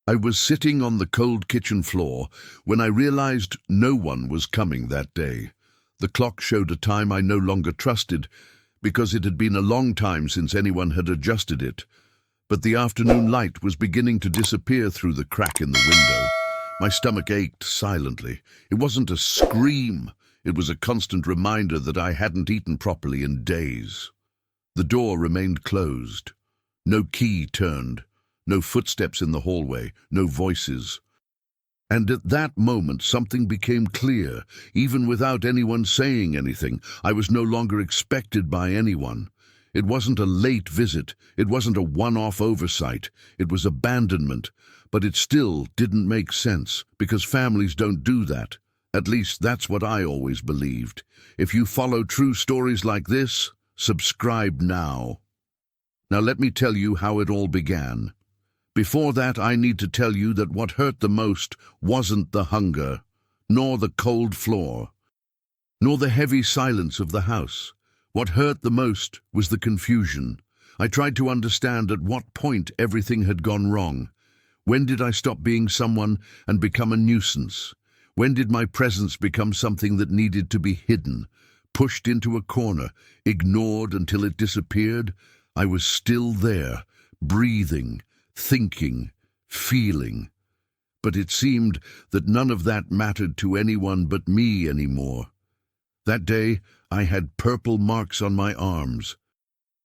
I was sitting on the cold kitchen floor when I realized no one was coming that day. The clock showed a time I no longer trusted because it had been a long time since anyone had adjusted it. But the afternoon light was beginning to disappear through the crack in the window. My stomach ached silently. It wasn't a scream. It was a constant reminder that I hadn't eaten properly in days. The door remained closed. No key turned. No footsteps in the hallway. No voices. And at that moment something became clear. Even without anyone saying anything, I was no longer expected by anyone. It wasn't a late visit. It wasn't a one-off oversight. It was abandonment. But it still didn't make sense, because families don't do that. At least that's what I always believed. If you follow true stories like this, subscribe now. Now let me tell you how it all began. Before that, I need to tell you that what hurt the most wasn't the hunger, nor the cold floor, nor the heavy silence of the house. What hurt the most was the confusion. I tried to understand at what point everything had gone wrong. When did I stop being someone and become a nuisance? When did my presence become something that needed to be hidden, pushed into a corner, ignored until it disappeared? I was still there, breathing, thinking, feeling. But it seemed that none of that mattered to anyone but me anymore. That day, I had purple marks on my arms.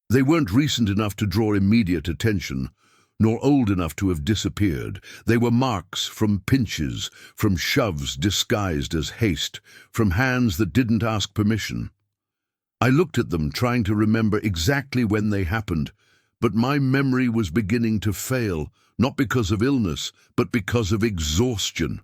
They weren't recent enough to draw immediate attention, nor old enough to have disappeared. They were marks from pinches, from shoves disguised as haste, from hands that didn't ask permission. I looked at them, trying to remember exactly when they happened, but my memory was beginning to fail, not because of illness, but because of exhaustion.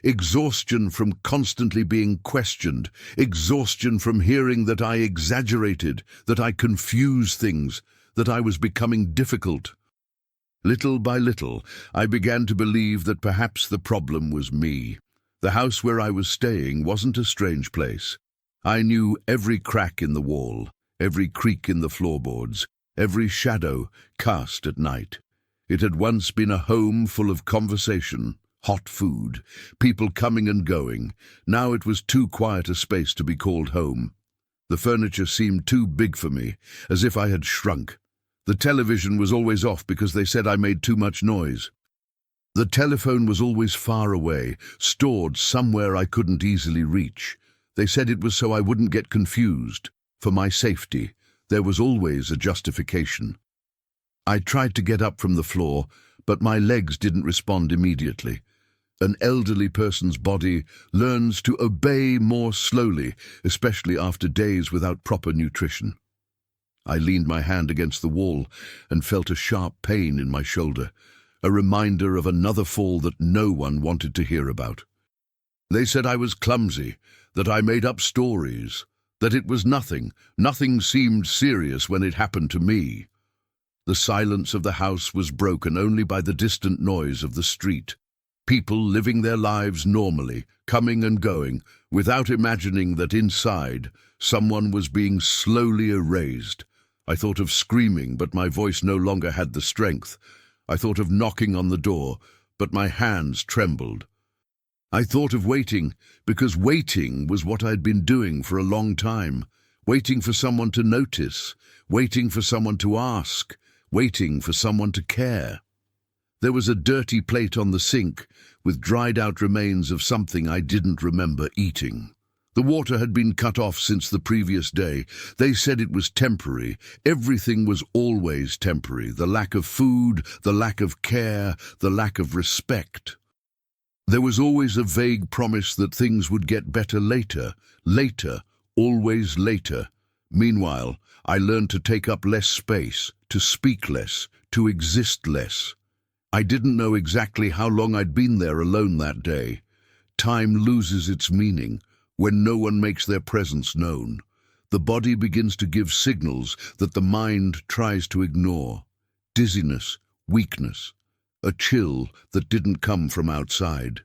Exhaustion from constantly being questioned, exhaustion from hearing that I exaggerated, that I confused things, that I was becoming difficult. Little by little, I began to believe that perhaps the problem was me. The house where I was staying wasn't a strange place. I knew every crack in the wall, every creak in the floorboards, every shadow cast at night. It had once been a home full of conversation, hot food, people coming and going. Now it was too quiet a space to be called home. The furniture seemed too big for me, as if I had shrunk. The television was always off because they said I made too much noise. The telephone was always far away, stored somewhere I couldn't easily reach. They said it was so I wouldn't get confused. For my safety, there was always a justification. I tried to get up from the floor, but my legs didn't respond immediately. An elderly person's body learns to obey more slowly, especially after days without proper nutrition. I leaned my hand against the wall and felt a sharp pain in my shoulder, a reminder of another fall that no one wanted to hear about. They said I was clumsy, that I made up stories, that it was nothing. Nothing seemed serious when it happened to me. The silence of the house was broken only by the distant noise of the street. People living their lives normally, coming and going, without imagining that inside someone was being slowly erased. I thought of screaming, but my voice no longer had the strength. I thought of knocking on the door, but my hands trembled. I thought of waiting, because waiting was what I'd been doing for a long time. Waiting for someone to notice, waiting for someone to ask, waiting for someone to care. There was a dirty plate on the sink with dried-out remains of something I didn't remember eating. The water had been cut off since the previous day. They said it was temporary. Everything was always temporary. The lack of food, the lack of care, the lack of respect. There was always a vague promise that things would get better later, always later. Meanwhile, I learned to take up less space, to speak less, to exist less. I didn't know exactly how long I'd been there alone that day. Time loses its meaning when no one makes their presence known. The body begins to give signals that the mind tries to ignore. Dizziness, weakness, a chill that didn't come from outside.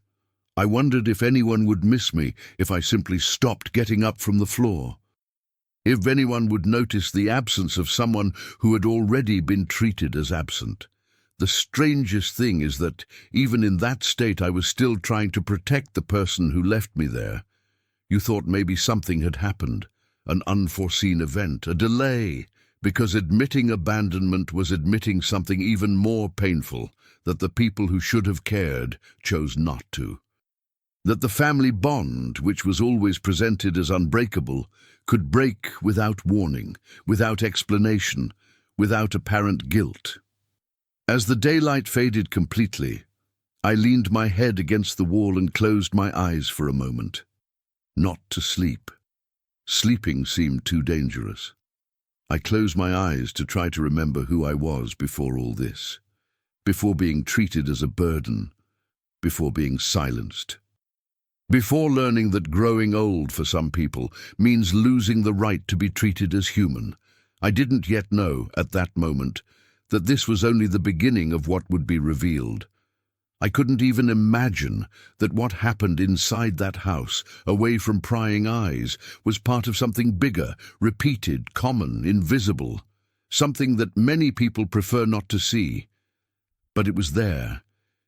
I wondered if anyone would miss me if I simply stopped getting up from the floor. If anyone would notice the absence of someone who had already been treated as absent. The strangest thing is that, even in that state, I was still trying to protect the person who left me there. You thought maybe something had happened, an unforeseen event, a delay, because admitting abandonment was admitting something even more painful, that the people who should have cared chose not to. That the family bond, which was always presented as unbreakable, could break without warning, without explanation, without apparent guilt. As the daylight faded completely, I leaned my head against the wall and closed my eyes for a moment. Not to sleep. Sleeping seemed too dangerous. I closed my eyes to try to remember who I was before all this, before being treated as a burden, before being silenced. Before learning that growing old for some people means losing the right to be treated as human, I didn't yet know, at that moment, that this was only the beginning of what would be revealed. I couldn't even imagine that what happened inside that house, away from prying eyes, was part of something bigger, repeated, common, invisible, something that many people prefer not to see. But it was there,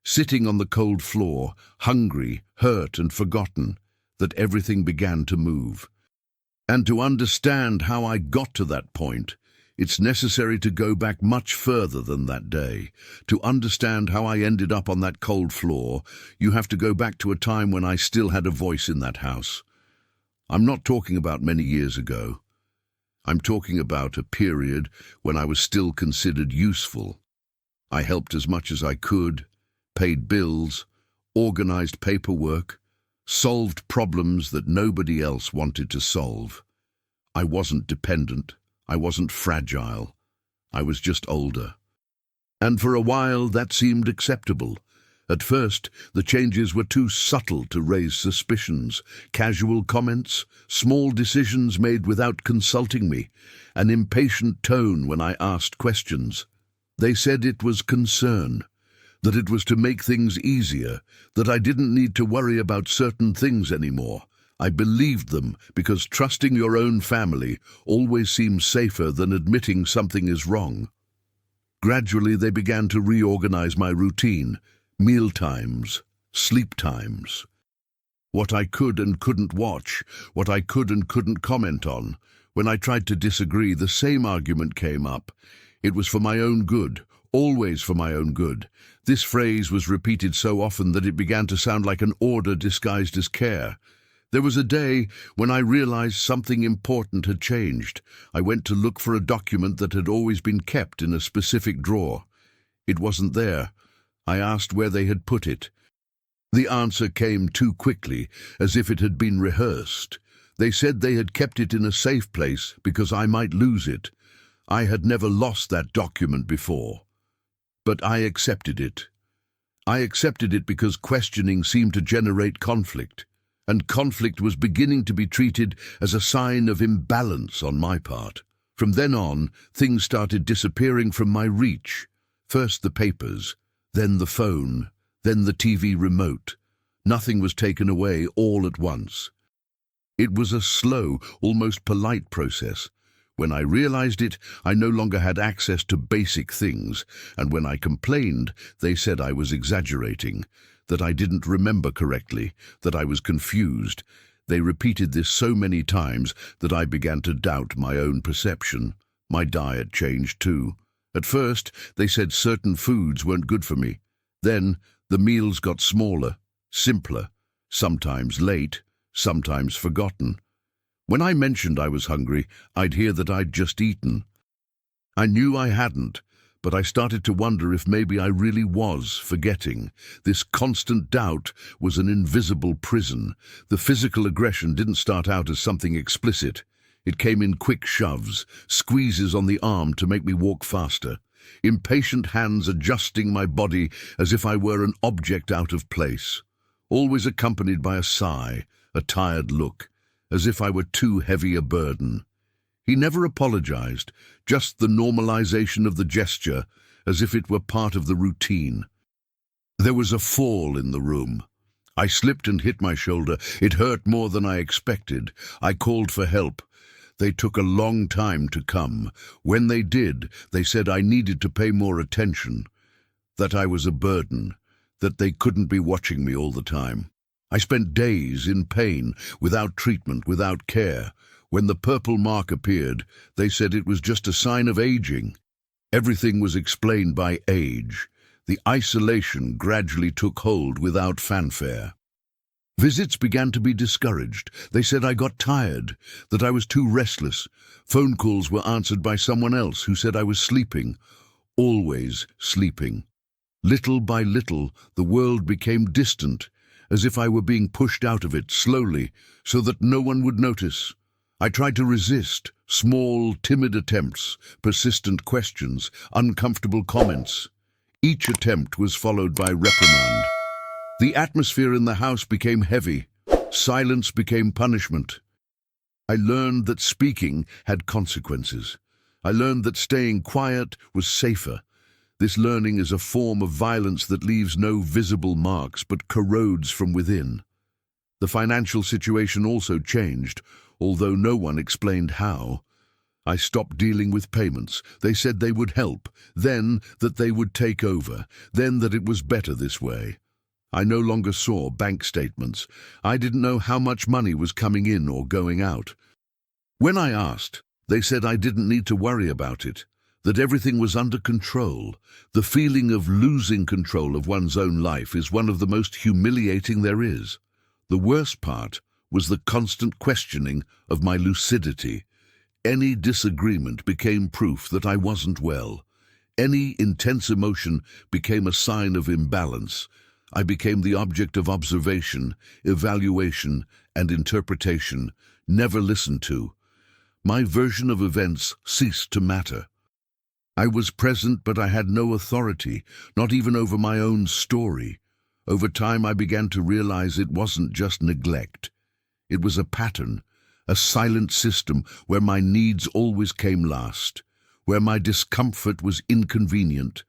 sitting on the cold floor, hungry, hurt and forgotten, that everything began to move. And to understand how I got to that point, it's necessary to go back much further than that day. To understand how I ended up on that cold floor, you have to go back to a time when I still had a voice in that house. I'm not talking about many years ago. I'm talking about a period when I was still considered useful. I helped as much as I could, paid bills, organized paperwork, solved problems that nobody else wanted to solve. I wasn't dependent. I wasn't fragile. I was just older. And for a while that seemed acceptable. At first, the changes were too subtle to raise suspicions. Casual comments, small decisions made without consulting me, an impatient tone when I asked questions. They said it was concern, that it was to make things easier, that I didn't need to worry about certain things anymore. I believed them because trusting your own family always seems safer than admitting something is wrong. Gradually, they began to reorganize my routine, meal times, sleep times. What I could and couldn't watch, what I could and couldn't comment on. When I tried to disagree, the same argument came up. It was for my own good, always for my own good. This phrase was repeated so often that it began to sound like an order disguised as care. There was a day when I realized something important had changed. I went to look for a document that had always been kept in a specific drawer. It wasn't there. I asked where they had put it. The answer came too quickly, as if it had been rehearsed. They said they had kept it in a safe place because I might lose it. I had never lost that document before. But I accepted it. I accepted it because questioning seemed to generate conflict. And conflict was beginning to be treated as a sign of imbalance on my part. From then on, things started disappearing from my reach. First the papers, then the phone, then the TV remote. Nothing was taken away all at once. It was a slow, almost polite process. When I realized it, I no longer had access to basic things, and when I complained, they said I was exaggerating, that I didn't remember correctly, that I was confused. They repeated this so many times that I began to doubt my own perception. My diet changed too. At first, they said certain foods weren't good for me. Then, the meals got smaller, simpler, sometimes late, sometimes forgotten. When I mentioned I was hungry, I'd hear that I'd just eaten. I knew I hadn't, but I started to wonder if maybe I really was forgetting. This constant doubt was an invisible prison. The physical aggression didn't start out as something explicit. It came in quick shoves, squeezes on the arm to make me walk faster, impatient hands adjusting my body as if I were an object out of place, always accompanied by a sigh, a tired look, as if I were too heavy a burden. He never apologized, just the normalization of the gesture, as if it were part of the routine. There was a fall in the room. I slipped and hit my shoulder. It hurt more than I expected. I called for help. They took a long time to come. When they did, they said I needed to pay more attention. that I was a burden, that they couldn't be watching me all the time. I spent days in pain, without treatment, without care. When the purple mark appeared, they said it was just a sign of aging. Everything was explained by age. The isolation gradually took hold without fanfare. Visits began to be discouraged. They said I got tired, that I was too restless. Phone calls were answered by someone else who said I was sleeping, always sleeping. Little by little, the world became distant, as if I were being pushed out of it slowly, so that no one would notice. I tried to resist, small, timid attempts, persistent questions, uncomfortable comments. Each attempt was followed by reprimand. The atmosphere in the house became heavy. Silence became punishment. I learned that speaking had consequences. I learned that staying quiet was safer. This learning is a form of violence that leaves no visible marks but corrodes from within. The financial situation also changed, although no one explained how. I stopped dealing with payments. They said they would help, then that they would take over, then that it was better this way. I no longer saw bank statements. I didn't know how much money was coming in or going out. When I asked, they said I didn't need to worry about it, that everything was under control. The feeling of losing control of one's own life is one of the most humiliating there is. The worst part was the constant questioning of my lucidity. Any disagreement became proof that I wasn't well. Any intense emotion became a sign of imbalance. I became the object of observation, evaluation, and interpretation, never listened to. My version of events ceased to matter. I was present, but I had no authority, not even over my own story. Over time, I began to realize it wasn't just neglect. It was a pattern, a silent system where my needs always came last, where my discomfort was inconvenient,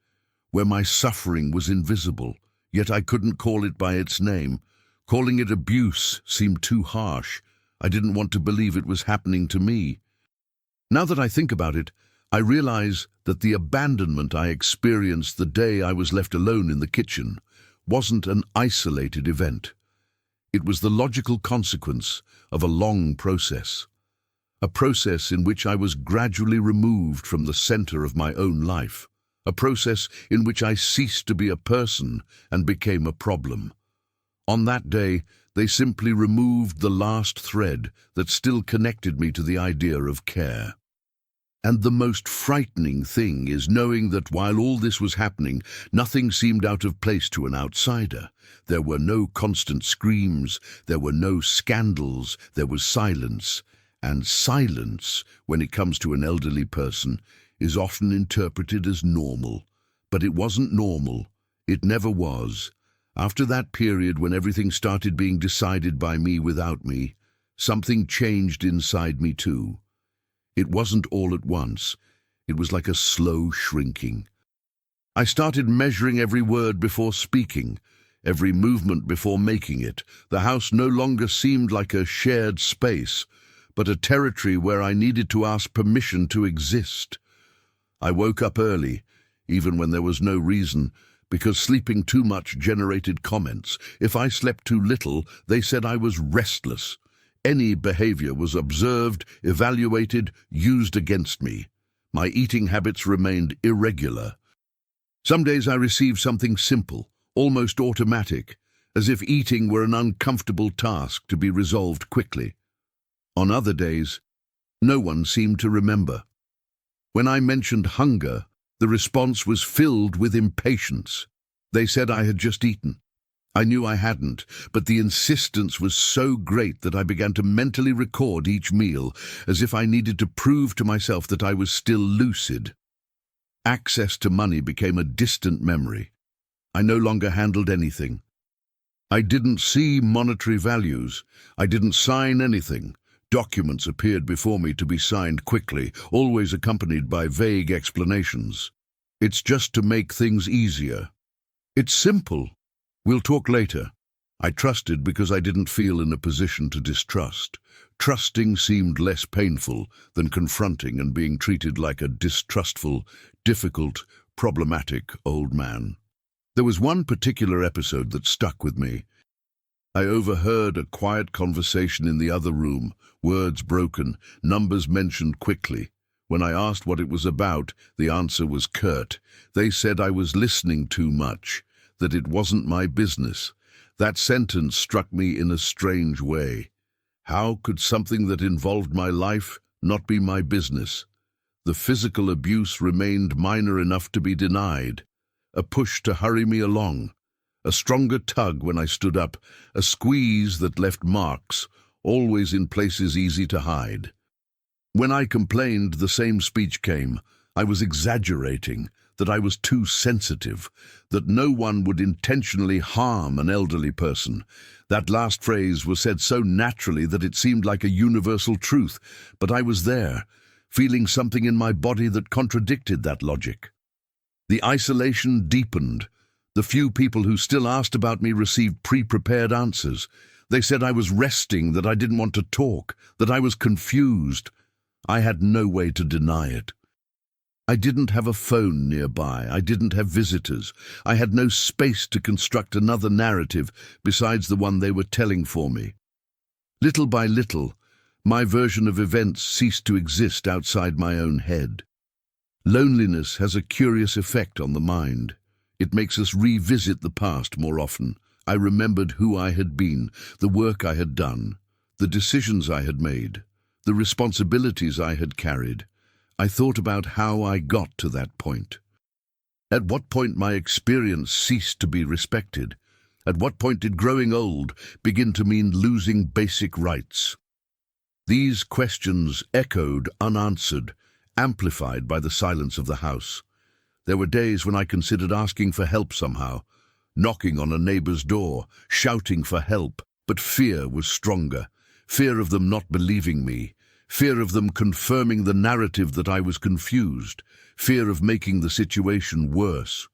where my suffering was invisible. Yet I couldn't call it by its name. Calling it abuse seemed too harsh. I didn't want to believe it was happening to me. Now that I think about it, I realize that the abandonment I experienced the day I was left alone in the kitchen wasn't an isolated event. It was the logical consequence of a long process. A process in which I was gradually removed from the center of my own life. A process in which I ceased to be a person and became a problem. On that day, they simply removed the last thread that still connected me to the idea of care. And the most frightening thing is knowing that while all this was happening, nothing seemed out of place to an outsider. There were no constant screams, there were no scandals, there was silence. And silence, when it comes to an elderly person, is often interpreted as normal. But it wasn't normal. It never was. After that period when everything started being decided by me without me, something changed inside me too. It wasn't all at once. It was like a slow shrinking. I started measuring every word before speaking, every movement before making it. The house no longer seemed like a shared space, but a territory where I needed to ask permission to exist. I woke up early, even when there was no reason, because sleeping too much generated comments. If I slept too little, they said I was restless. Any behavior was observed, evaluated, used against me. My eating habits remained irregular. Some days I received something simple, almost automatic, as if eating were an uncomfortable task to be resolved quickly. On other days, no one seemed to remember. When I mentioned hunger, the response was filled with impatience. They said I had just eaten. I knew I hadn't, but the insistence was so great that I began to mentally record each meal, as if I needed to prove to myself that I was still lucid. Access to money became a distant memory. I no longer handled anything. I didn't see monetary values. I didn't sign anything. Documents appeared before me to be signed quickly, always accompanied by vague explanations. It's just to make things easier. It's simple. We'll talk later. I trusted because I didn't feel in a position to distrust. Trusting seemed less painful than confronting and being treated like a distrustful, difficult, problematic old man. There was one particular episode that stuck with me. I overheard a quiet conversation in the other room, words broken, numbers mentioned quickly. When I asked what it was about, the answer was curt. They said I was listening too much, that it wasn't my business. That sentence struck me in a strange way. How could something that involved my life not be my business? The physical abuse remained minor enough to be denied. A push to hurry me along. A stronger tug when I stood up. A squeeze that left marks, always in places easy to hide. When I complained, the same speech came. I was exaggerating, that I was too sensitive, that no one would intentionally harm an elderly person. That last phrase was said so naturally that it seemed like a universal truth, but I was there, feeling something in my body that contradicted that logic. The isolation deepened. The few people who still asked about me received pre-prepared answers. They said I was resting, that I didn't want to talk, that I was confused. I had no way to deny it. I didn't have a phone nearby. I didn't have visitors. I had no space to construct another narrative besides the one they were telling for me. Little by little, my version of events ceased to exist outside my own head. Loneliness has a curious effect on the mind. It makes us revisit the past more often. I remembered who I had been, the work I had done, the decisions I had made, the responsibilities I had carried. I thought about how I got to that point. At what point my experience ceased to be respected? At what point did growing old begin to mean losing basic rights? These questions echoed unanswered, amplified by the silence of the house. There were days when I considered asking for help somehow, knocking on a neighbor's door, shouting for help, but fear was stronger. Fear of them not believing me, fear of them confirming the narrative that I was confused, fear of making the situation worse.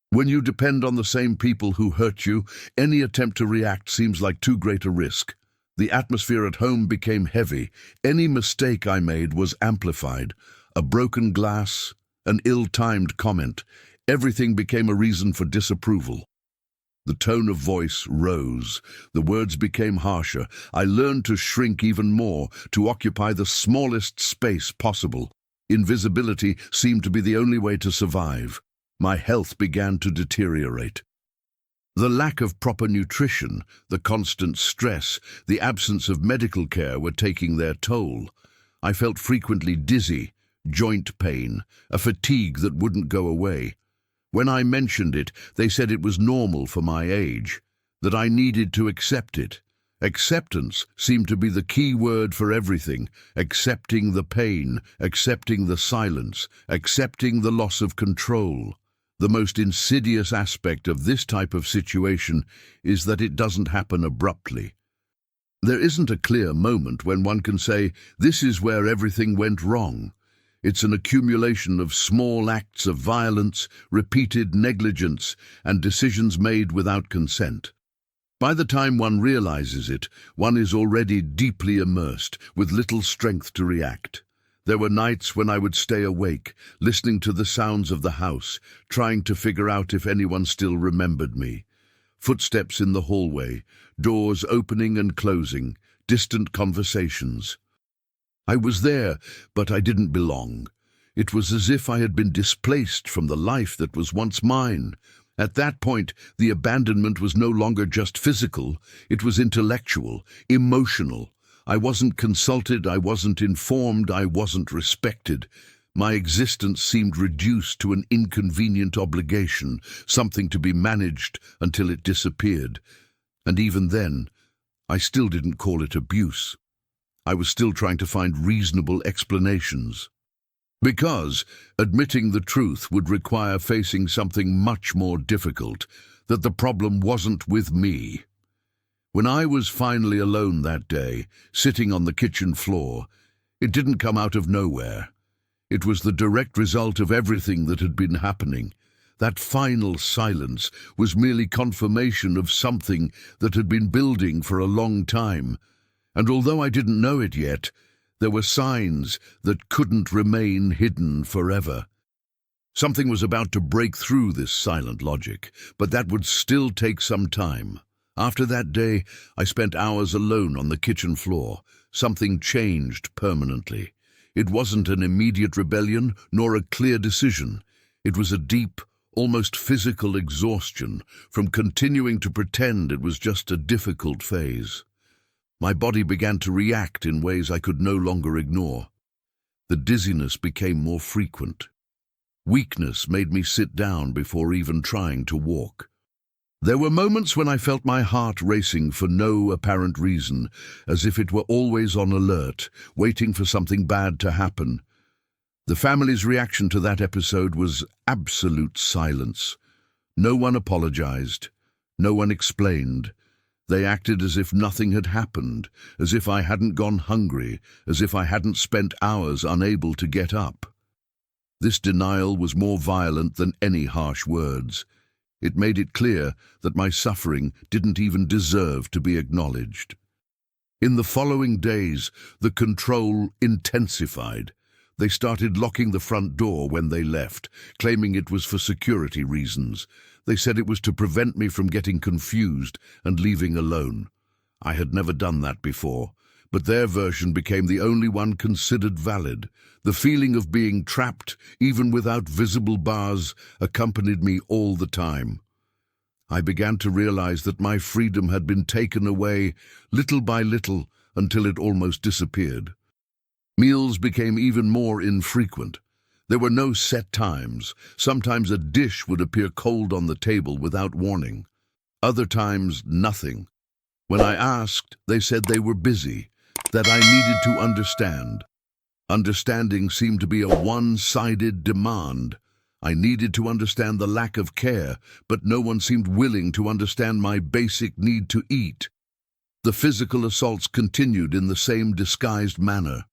When you depend on the same people who hurt you, any attempt to react seems like too great a risk. The atmosphere at home became heavy. Any mistake I made was amplified. A broken glass, an ill-timed comment, everything became a reason for disapproval. The tone of voice rose. The words became harsher. I learned to shrink even more, to occupy the smallest space possible. Invisibility seemed to be the only way to survive. My health began to deteriorate. The lack of proper nutrition, the constant stress, the absence of medical care were taking their toll. I felt frequently dizzy, joint pain, a fatigue that wouldn't go away. When I mentioned it, they said it was normal for my age, that I needed to accept it. Acceptance seemed to be the key word for everything, accepting the pain, accepting the silence, accepting the loss of control. The most insidious aspect of this type of situation is that it doesn't happen abruptly. There isn't a clear moment when one can say, this is where everything went wrong. It's an accumulation of small acts of violence, repeated negligence, and decisions made without consent. By the time one realizes it, one is already deeply immersed, with little strength to react. There were nights when I would stay awake, listening to the sounds of the house, trying to figure out if anyone still remembered me. Footsteps in the hallway, doors opening and closing, distant conversations. I was there, but I didn't belong. It was as if I had been displaced from the life that was once mine. At that point, the abandonment was no longer just physical, it was intellectual, emotional. I wasn't consulted, I wasn't informed, I wasn't respected. My existence seemed reduced to an inconvenient obligation, something to be managed until it disappeared. And even then, I still didn't call it abuse. I was still trying to find reasonable explanations. Because admitting the truth would require facing something much more difficult, that the problem wasn't with me. When I was finally alone that day, sitting on the kitchen floor, it didn't come out of nowhere. It was the direct result of everything that had been happening. That final silence was merely confirmation of something that had been building for a long time. And although I didn't know it yet, there were signs that couldn't remain hidden forever. Something was about to break through this silent logic, but that would still take some time. After that day, I spent hours alone on the kitchen floor. Something changed permanently. It wasn't an immediate rebellion, nor a clear decision. It was a deep, almost physical exhaustion from continuing to pretend it was just a difficult phase. My body began to react in ways I could no longer ignore. The dizziness became more frequent. Weakness made me sit down before even trying to walk. There were moments when I felt my heart racing for no apparent reason, as if it were always on alert, waiting for something bad to happen. The family's reaction to that episode was absolute silence. No one apologized. No one explained. They acted as if nothing had happened, as if I hadn't gone hungry, as if I hadn't spent hours unable to get up. This denial was more violent than any harsh words. It made it clear that my suffering didn't even deserve to be acknowledged. In the following days, the control intensified. They started locking the front door when they left, claiming it was for security reasons. They said it was to prevent me from getting confused and leaving alone. I had never done that before, but their version became the only one considered valid. The feeling of being trapped, even without visible bars, accompanied me all the time. I began to realize that my freedom had been taken away, little by little, until it almost disappeared. Meals became even more infrequent. There were no set times. Sometimes a dish would appear cold on the table without warning. Other times, nothing. When I asked, they said they were busy, that I needed to understand. Understanding seemed to be a one-sided demand. I needed to understand the lack of care, but no one seemed willing to understand my basic need to eat. The physical assaults continued in the same disguised manner.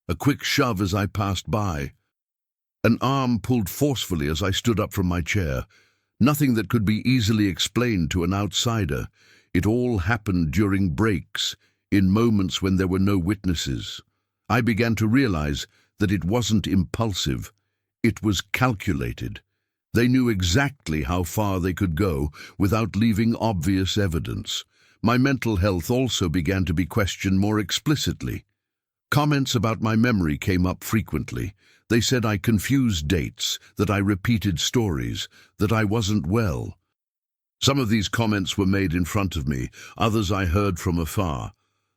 A quick shove as I passed by. An arm pulled forcefully as I stood up from my chair. Nothing that could be easily explained to an outsider. It all happened during breaks, in moments when there were no witnesses. I began to realize that it wasn't impulsive. It was calculated. They knew exactly how far they could go without leaving obvious evidence. My mental health also began to be questioned more explicitly. Comments about my memory came up frequently. They said I confused dates, that I repeated stories, that I wasn't well. Some of these comments were made in front of me, others I heard from afar.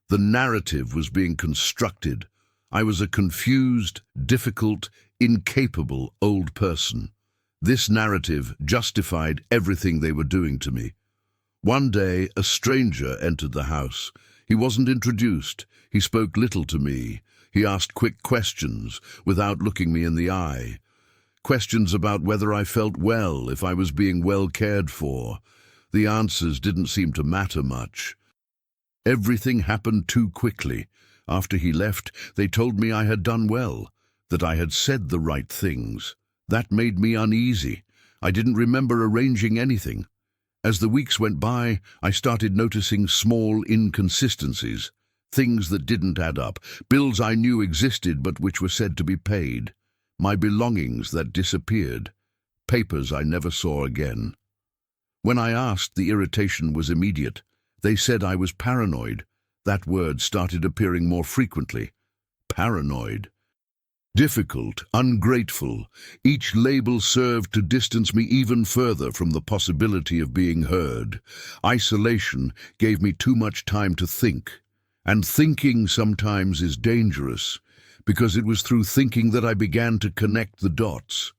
The narrative was being constructed. I was a confused, difficult, incapable old person. This narrative justified everything they were doing to me. One day, a stranger entered the house. He wasn't introduced. He spoke little to me. He asked quick questions, without looking me in the eye. Questions about whether I felt well, if I was being well cared for. The answers didn't seem to matter much. Everything happened too quickly. After he left, they told me I had done well, that I had said the right things. That made me uneasy. I didn't remember arranging anything. As the weeks went by, I started noticing small inconsistencies, things that didn't add up, bills I knew existed but which were said to be paid, my belongings that disappeared, papers I never saw again. When I asked, the irritation was immediate. They said I was paranoid. That word started appearing more frequently. Paranoid. Difficult, ungrateful. Each label served to distance me even further from the possibility of being heard. Isolation gave me too much time to think. And thinking sometimes is dangerous, because it was through thinking that I began to connect the dots.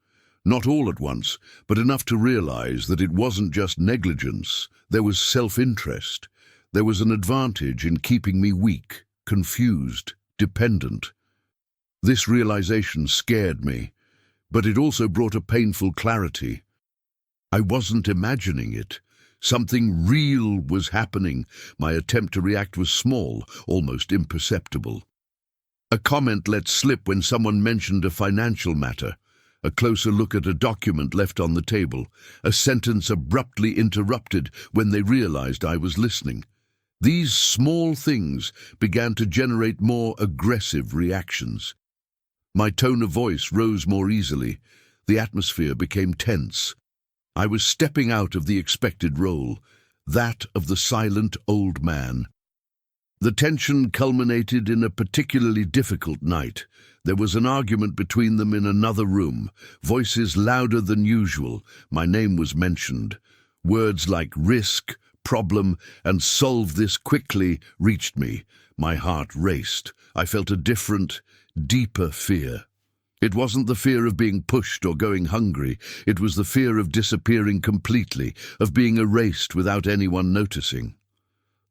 Not all at once, but enough to realize that it wasn't just negligence. There was self-interest. There was an advantage in keeping me weak, confused, dependent. This realization scared me, but it also brought a painful clarity. I wasn't imagining it. Something real was happening. My attempt to react was small, almost imperceptible. A comment let slip when someone mentioned a financial matter. A closer look at a document left on the table. A sentence abruptly interrupted when they realized I was listening. These small things began to generate more aggressive reactions. My tone of voice rose more easily. The atmosphere became tense. I was stepping out of the expected role, that of the silent old man. The tension culminated in a particularly difficult night. There was an argument between them in another room, voices louder than usual. My name was mentioned. Words like risk, problem, and solve this quickly reached me. My heart raced. I felt a different, deeper fear. It wasn't the fear of being pushed or going hungry. It was the fear of disappearing completely, of being erased without anyone noticing.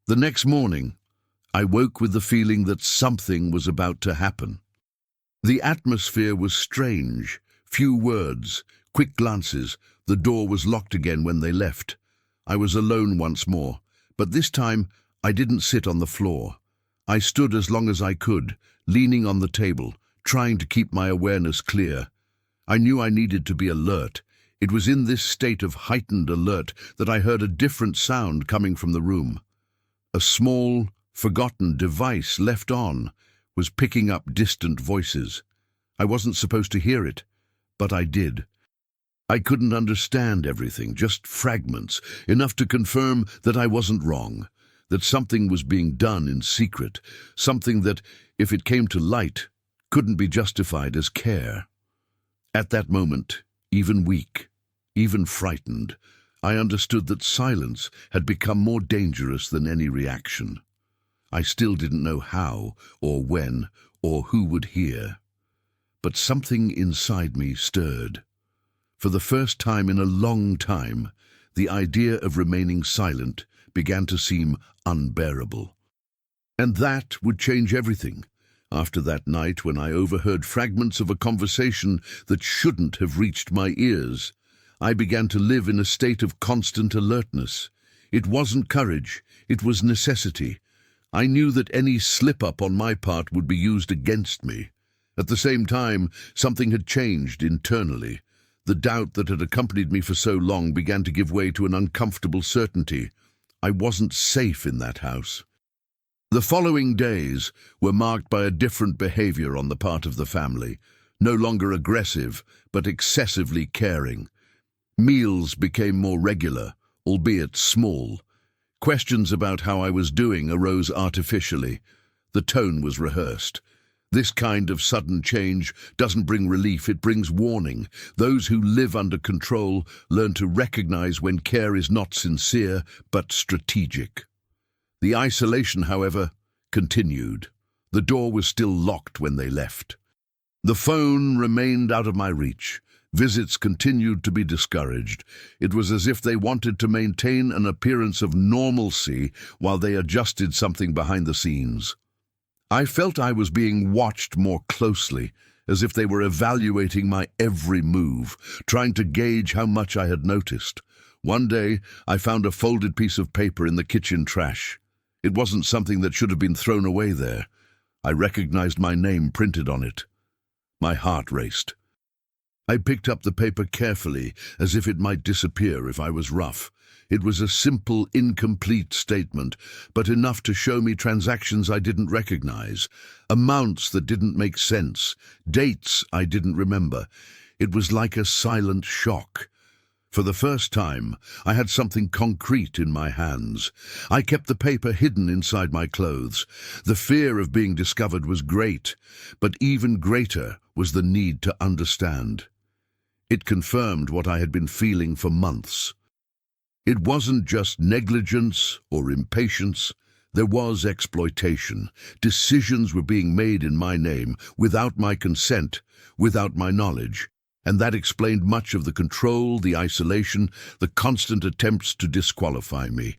The next morning, I woke with the feeling that something was about to happen. The atmosphere was strange. Few words, quick glances. The door was locked again when they left. I was alone once more, but this time I didn't sit on the floor. I stood as long as I could, leaning on the table, trying to keep my awareness clear. I knew I needed to be alert. It was in this state of heightened alert that I heard a different sound coming from the room. A small, forgotten device left on was picking up distant voices. I wasn't supposed to hear it, but I did. I couldn't understand everything, just fragments, enough to confirm that I wasn't wrong, that something was being done in secret, something that, if it came to light, couldn't be justified as care. At that moment, even weak, even frightened, I understood that silence had become more dangerous than any reaction. I still didn't know how, or when, or who would hear. But something inside me stirred. For the first time in a long time, the idea of remaining silent began to seem unbearable. And that would change everything. After that night when I overheard fragments of a conversation that shouldn't have reached my ears, I began to live in a state of constant alertness. It wasn't courage, it was necessity. I knew that any slip-up on my part would be used against me. At the same time, something had changed internally. The doubt that had accompanied me for so long began to give way to an uncomfortable certainty. I wasn't safe in that house. The following days were marked by a different behavior on the part of the family, no longer aggressive, but excessively caring. Meals became more regular, albeit small. Questions about how I was doing arose artificially. The tone was rehearsed. This kind of sudden change doesn't bring relief, it brings warning. Those who live under control learn to recognize when care is not sincere, but strategic. The isolation, however, continued. The door was still locked when they left. The phone remained out of my reach. Visits continued to be discouraged. It was as if they wanted to maintain an appearance of normalcy while they adjusted something behind the scenes. I felt I was being watched more closely, as if they were evaluating my every move, trying to gauge how much I had noticed. One day, I found a folded piece of paper in the kitchen trash. It wasn't something that should have been thrown away there. I recognized my name printed on it. My heart raced. I picked up the paper carefully, as if it might disappear if I was rough. It was a simple, incomplete statement, but enough to show me transactions I didn't recognize, amounts that didn't make sense, dates I didn't remember. It was like a silent shock. For the first time, I had something concrete in my hands. I kept the paper hidden inside my clothes. The fear of being discovered was great, but even greater was the need to understand. It confirmed what I had been feeling for months. It wasn't just negligence or impatience. There was exploitation. Decisions were being made in my name, without my consent, without my knowledge. And that explained much of the control, the isolation, the constant attempts to disqualify me.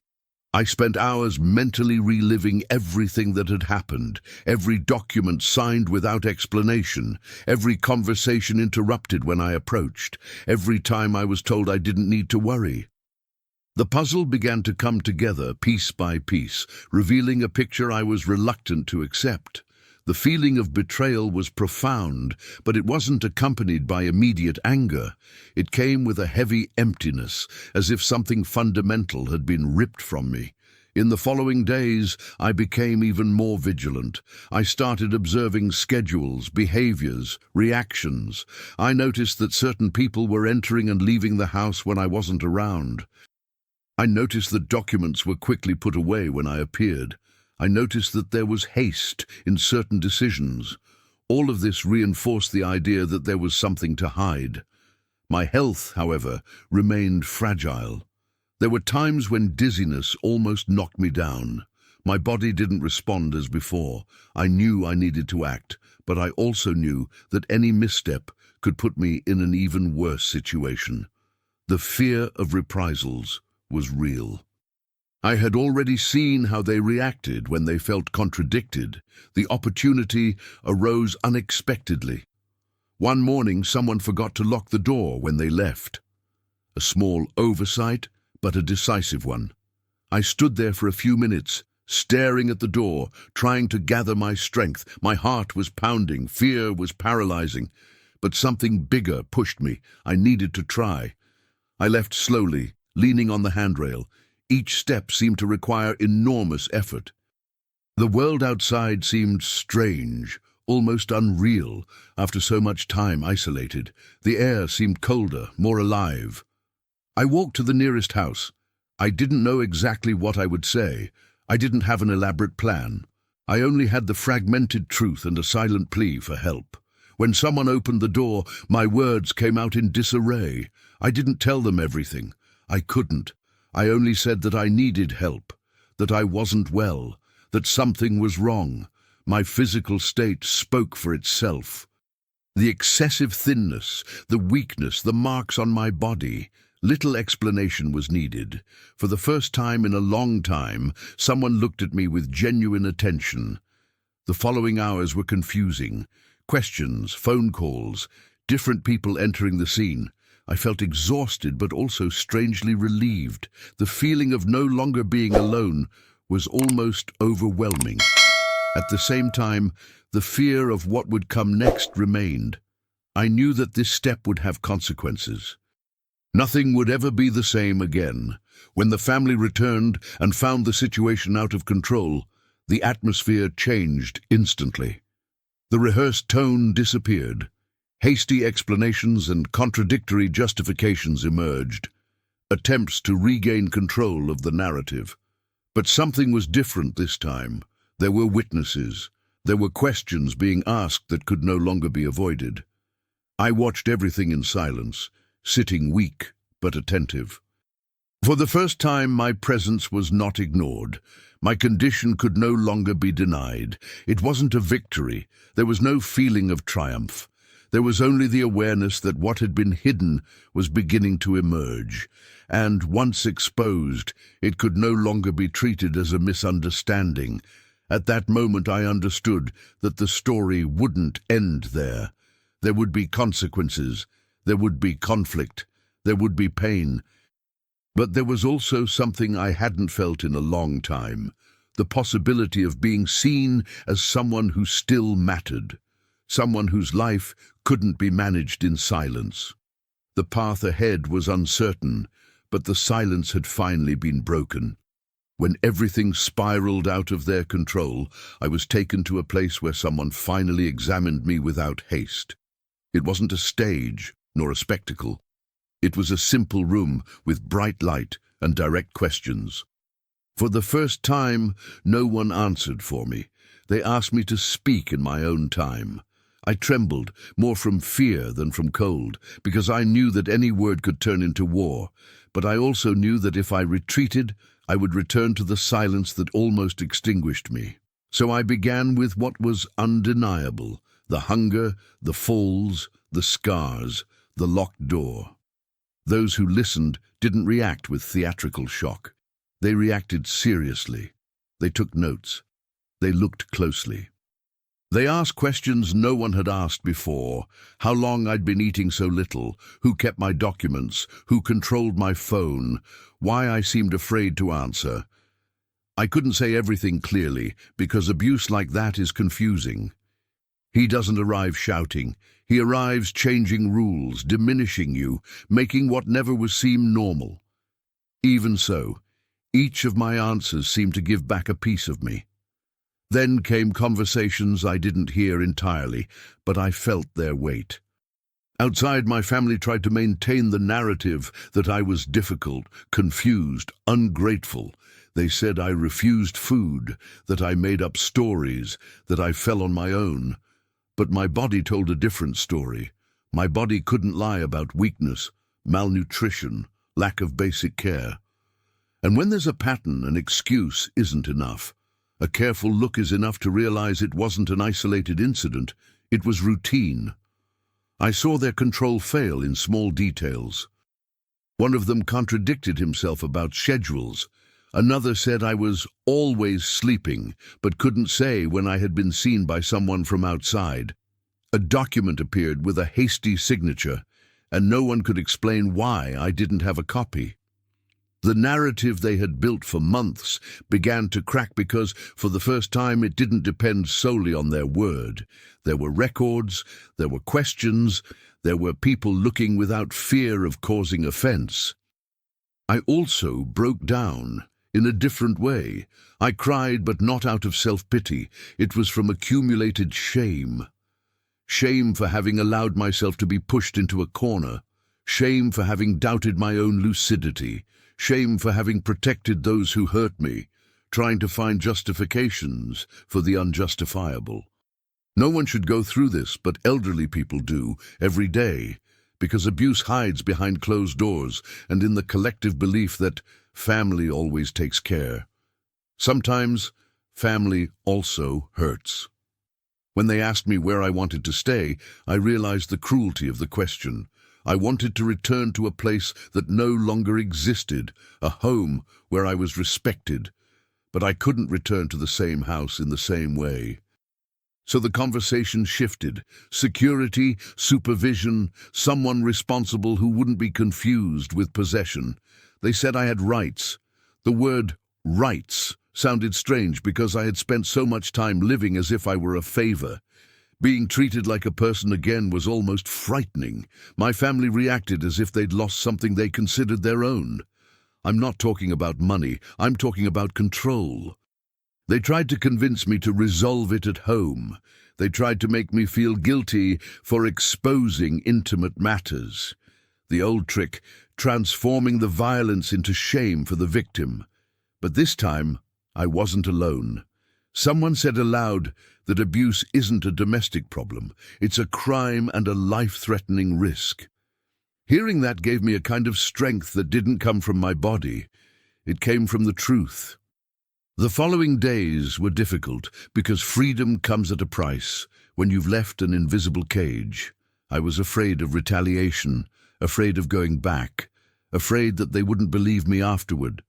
I spent hours mentally reliving everything that had happened, every document signed without explanation, every conversation interrupted when I approached, every time I was told I didn't need to worry. The puzzle began to come together piece by piece, revealing a picture I was reluctant to accept. The feeling of betrayal was profound, but it wasn't accompanied by immediate anger. It came with a heavy emptiness, as if something fundamental had been ripped from me. In the following days, I became even more vigilant. I started observing schedules, behaviors, reactions. I noticed that certain people were entering and leaving the house when I wasn't around. I noticed that documents were quickly put away when I appeared. I noticed that there was haste in certain decisions. All of this reinforced the idea that there was something to hide. My health, however, remained fragile. There were times when dizziness almost knocked me down. My body didn't respond as before. I knew I needed to act, but I also knew that any misstep could put me in an even worse situation. The fear of reprisals was real. I had already seen how they reacted when they felt contradicted. The opportunity arose unexpectedly. One morning, someone forgot to lock the door when they left. A small oversight, but a decisive one. I stood there for a few minutes, staring at the door, trying to gather my strength. My heart was pounding, fear was paralyzing, but something bigger pushed me. I needed to try. I left slowly, leaning on the handrail. Each step seemed to require enormous effort. The world outside seemed strange, almost unreal, after so much time isolated. The air seemed colder, more alive. I walked to the nearest house. I didn't know exactly what I would say. I didn't have an elaborate plan. I only had the fragmented truth and a silent plea for help. When someone opened the door, my words came out in disarray. I didn't tell them everything. I couldn't. I only said that I needed help, that I wasn't well, that something was wrong. My physical state spoke for itself. The excessive thinness, the weakness, the marks on my body. Little explanation was needed. For the first time in a long time, someone looked at me with genuine attention. The following hours were confusing. Questions, phone calls, different people entering the scene. I felt exhausted but also strangely relieved. The feeling of no longer being alone was almost overwhelming. At the same time, the fear of what would come next remained. I knew that this step would have consequences. Nothing would ever be the same again. When the family returned and found the situation out of control, the atmosphere changed instantly. The rehearsed tone disappeared. Hasty explanations and contradictory justifications emerged. Attempts to regain control of the narrative. But something was different this time. There were witnesses. There were questions being asked that could no longer be avoided. I watched everything in silence, sitting weak but attentive. For the first time, my presence was not ignored. My condition could no longer be denied. It wasn't a victory. There was no feeling of triumph. There was only the awareness that what had been hidden was beginning to emerge, and once exposed, it could no longer be treated as a misunderstanding. At that moment, I understood that the story wouldn't end there. There would be consequences. There would be conflict. There would be pain. But there was also something I hadn't felt in a long time, the possibility of being seen as someone who still mattered, someone whose life couldn't be managed in silence. The path ahead was uncertain, but the silence had finally been broken. When everything spiraled out of their control, I was taken to a place where someone finally examined me without haste. It wasn't a stage, nor a spectacle. It was a simple room with bright light and direct questions. For the first time, no one answered for me. They asked me to speak in my own time. I trembled, more from fear than from cold, because I knew that any word could turn into war. But I also knew that if I retreated, I would return to the silence that almost extinguished me. So I began with what was undeniable: the hunger, the falls, the scars, the locked door. Those who listened didn't react with theatrical shock. They reacted seriously. They took notes. They looked closely. They asked questions no one had asked before: how long I'd been eating so little, who kept my documents, who controlled my phone, why I seemed afraid to answer. I couldn't say everything clearly, because abuse like that is confusing. He doesn't arrive shouting. He arrives changing rules, diminishing you, making what never was seem normal. Even so, Each of my answers seemed to give back a piece of me. Then came conversations I didn't hear entirely, but I felt their weight. Outside, my family tried to maintain the narrative that I was difficult, confused, ungrateful. They said I refused food, that I made up stories, that I fell on my own. But my body told a different story. My body couldn't lie about weakness, malnutrition, lack of basic care. And when there's a pattern, an excuse isn't enough. A careful look is enough to realize it wasn't an isolated incident, it was routine. I saw their control fail in small details. One of them contradicted himself about schedules. Another said I was always sleeping, but couldn't say when I had been seen by someone from outside. A document appeared with a hasty signature, and no one could explain why I didn't have a copy. The narrative they had built for months began to crack because, for the first time, it didn't depend solely on their word. There were records, there were questions, there were people looking without fear of causing offense. I also broke down in a different way. I cried, but not out of self-pity. It was from accumulated shame. Shame for having allowed myself to be pushed into a corner. Shame for having doubted my own lucidity. Shame for having protected those who hurt me, trying to find justifications for the unjustifiable. No one should go through this, but elderly people do every day, because abuse hides behind closed doors and in the collective belief that family always takes care. Sometimes family also hurts. When they asked me where I wanted to stay, I realized the cruelty of the question. I wanted to return to a place that no longer existed, a home where I was respected, but I couldn't return to the same house in the same way. So the conversation shifted. Security, supervision, someone responsible who wouldn't be confused with possession. They said I had rights. The word rights sounded strange because I had spent so much time living as if I were a favor. Being treated like a person again was almost frightening. My family reacted as if they'd lost something they considered their own. I'm not talking about money, I'm talking about control. They tried to convince me to resolve it at home. They tried to make me feel guilty for exposing intimate matters. The old trick, transforming the violence into shame for the victim. But this time, I wasn't alone. Someone said aloud that abuse isn't a domestic problem, it's a crime and a life-threatening risk. Hearing that gave me a kind of strength that didn't come from my body. It came from the truth. The following days were difficult because freedom comes at a price when you've left an invisible cage. I was afraid of retaliation, afraid of going back, afraid that they wouldn't believe me afterward.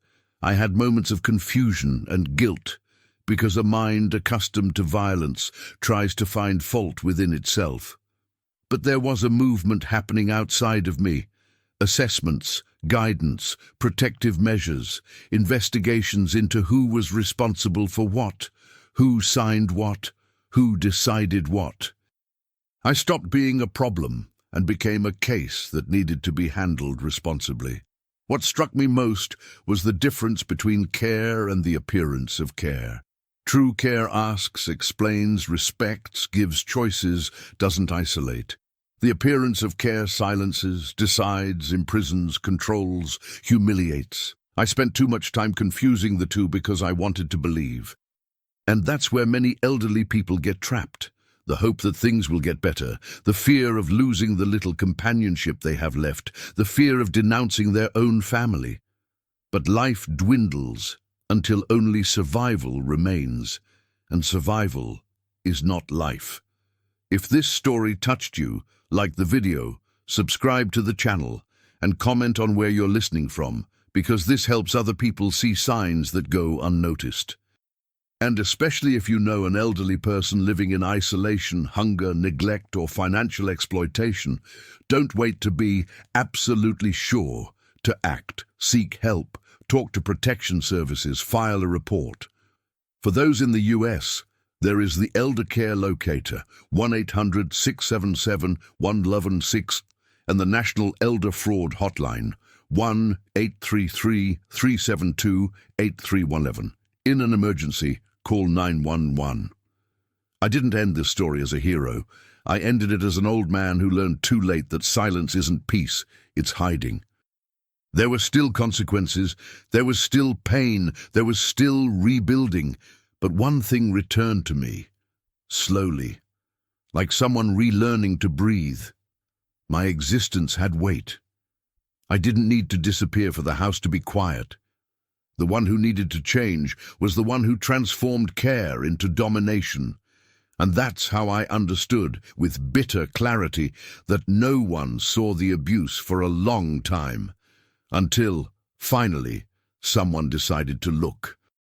I had moments of confusion and guilt, because a mind accustomed to violence tries to find fault within itself. But there was a movement happening outside of me. Assessments, guidance, protective measures, investigations into who was responsible for what, who signed what, who decided what. I stopped being a problem and became a case that needed to be handled responsibly. What struck me most was the difference between care and the appearance of care. True care asks, explains, respects, gives choices, doesn't isolate. The appearance of care silences, decides, imprisons, controls, humiliates. I spent too much time confusing the two because I wanted to believe. And that's where many elderly people get trapped. The hope that things will get better, the fear of losing the little companionship they have left, the fear of denouncing their own family. But life dwindles until only survival remains, and survival is not life. If this story touched you, like the video, subscribe to the channel, and comment on where you're listening from, because this helps other people see signs that go unnoticed. And especially if you know an elderly person living in isolation, hunger, neglect, or financial exploitation, don't wait to be absolutely sure to act, seek help, talk to protection services, file a report. For those in the US, there is the Elder Care Locator, 1-800-677-1116, and the National Elder Fraud Hotline, 1-833-372-8311. In an emergency, call 911. I didn't end this story as a hero. I ended it as an old man who learned too late that silence isn't peace, it's hiding. There were still consequences, there was still pain, there was still rebuilding, but one thing returned to me, slowly, like someone relearning to breathe. My existence had weight. I didn't need to disappear for the house to be quiet. The one who needed to change was the one who transformed care into domination. And that's how I understood, with bitter clarity, that no one saw the abuse for a long time, until, finally, someone decided to look.